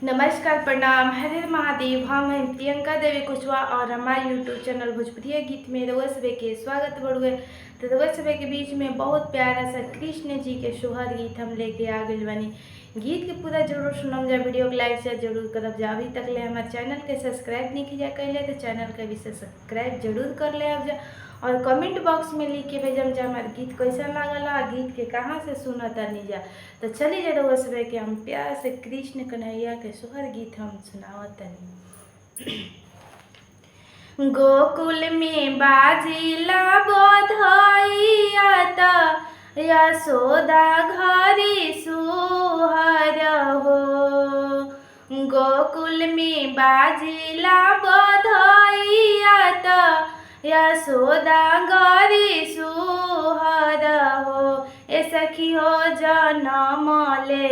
नमस्कार, प्रणाम, हर हर महादेव। हम हैं प्रियंका देवी कुशवाहा और हमारे यूट्यूब चैनल भोजपुरी गीत में रउआ सभे के स्वागत बड़ुए। तो रउआ सभे के बीच में बहुत प्यारा सा कृष्ण जी के सोहर गीत हम लेके आ गइल बानी। गीत के पूरा जरूर सुनम जा, वीडियो को लाइक शेयर जरूर करब जा। अभी तक ले हमारे चैनल के सब्सक्राइब नहीं किया कैले तो चैनल के भी सब्सक्राइब जरूर कर ले अब जा, और कमेंट बॉक्स में लिख के भेजम जा हमारे गीत कैसा लागला, गीत के कहाँ से सुना तनी जा। तो चलिए जा रउआ सभे के हम प्यार से कृष्ण कन्हैया के सोहर गीत हम सुनावत तनी। गोकुल में बाजिला बधैया त यशोदा घरी सोहर हो। गोकुल में बाजिला बधैया त यशोदा घरी सोहर हो। ए सखी हो जनम ले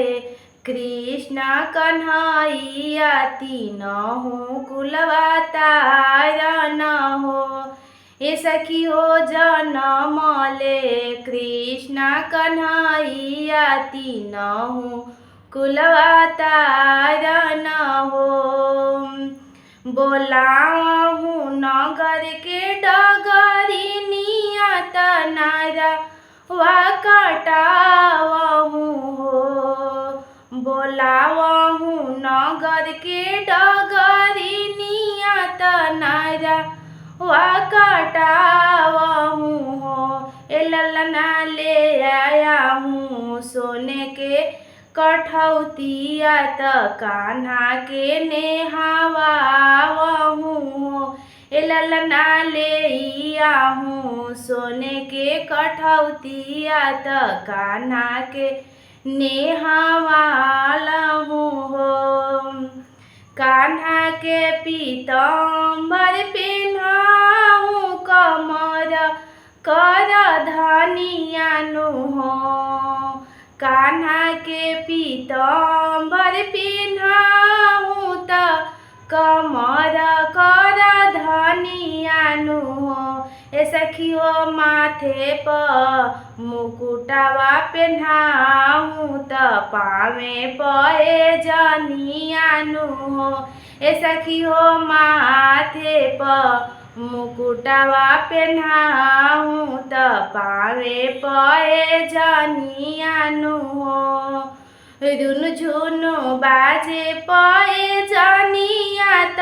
कृष्ण कन्हैया तीनहु कुलवा तारन हो। ए सखी हो जनम ले कृष्ण कन्हैया तीनहु कुलवा तारन हो। बोलाहु नगर के डगरी नियत नारा वा कटावहु हो। बोलावहु नगर के डगरी नियत नारा वा कटावहु हो। ए ललना ले आया हूँ सोने के कठौतिया त कान्हा के नेहावावहु हो। ए ललना ले आहूँ सोने के कठौतिया त कान्हा के नेहावालहु हो। कान्हा के पीताम्बर पेन्हाऊँ कमर कर धनियानु हो। कान्हा के पीताम्बर पेन्हाऊँ त कमर कर धनियानु हो। ए सखी हो माथे पर मुकुटवा पेन्हाऊँ त पावे पए जनियानु हो। ए सखी हो माथे पर मुकुटवा पेन्हाऊँ त पावे पए जनियानु हो। रुनु झुनु बाजे पए जनिया त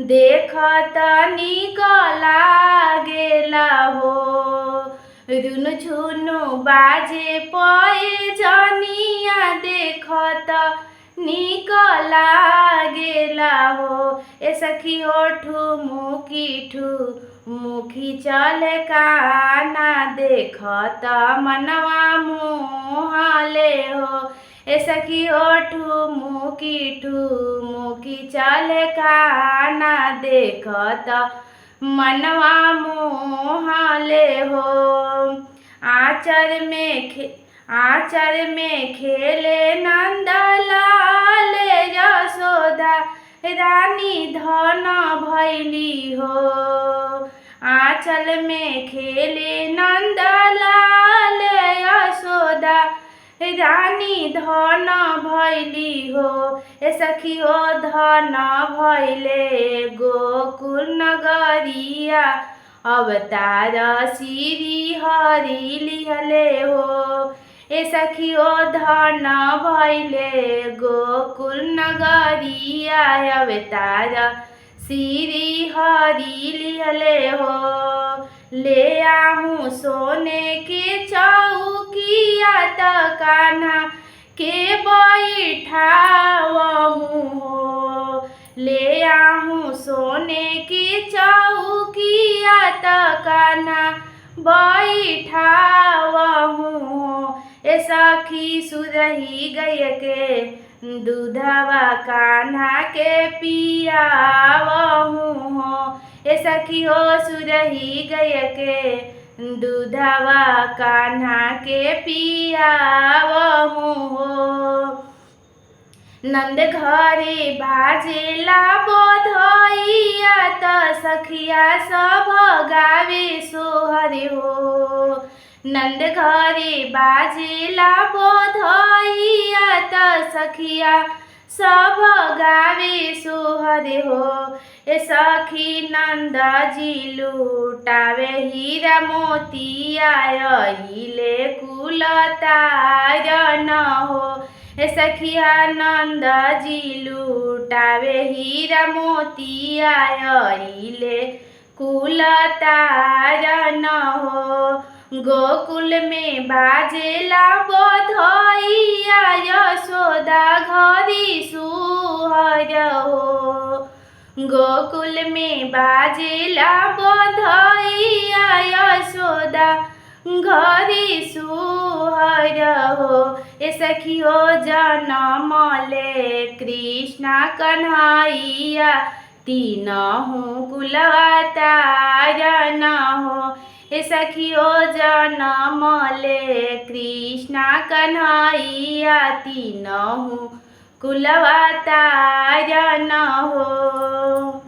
देखत निक लागेला हो। रुनु झुनु बाजे पए जनिया देखत निक लागेला हो। ए सखी हो ठुमुकी चले काना देखत मनवा मोहले हो। ए सखी हो ठुमुकी चले काना देखत मनवा मोहले हो। आचर में खेले नंदलाल यशोदा रानी धन भैली हो। आंचल में खेले नंदलाल यशोदा रानी धन भैली हो। ए सखी हो धन भैले गोकुल नगरिया अवतार श्री हरि लिहले हो। ए सखी हो धन भैले गोकुल नगरिया अवतार श्री हरि लिहले हो। ले आहूँ सोने के चौकिया त कान्हा के बैठावहु हो। ले आहूँ सोने के चौकिया त कान्हा बैठावहु हो। ए सखी सुरही गय के दूधवा कान्हा के पियावहु हो। ए सखी हो सुरही गय के दूधवा कान्हा के पियावहु हो। नंद घरे बाजेला बधैया त सखिया सब गावे सोहर हो। नंद घरे बाजेला बधैया त सखिया सब गावे सोहर हो। ए सखी नंद जी लुटावे हीरा मोतिया हिले कुल तारन हो। ए सखिया नंद जी लुटावे हीरा मोतिया हिले कुल तारन हो। गोकुल में बाजेला बधइया यशोदा घरी सुहर हो। गोकुल में बाजेला बधइया यशोदा घरी सुहर हो। ए सखियो जनमले कृष्णा कन्हैया तीनहु कुलवा तारन हो। ए सखियो जनमले कृष्णा कन्हैया तीनहु कुलवा तारन हो।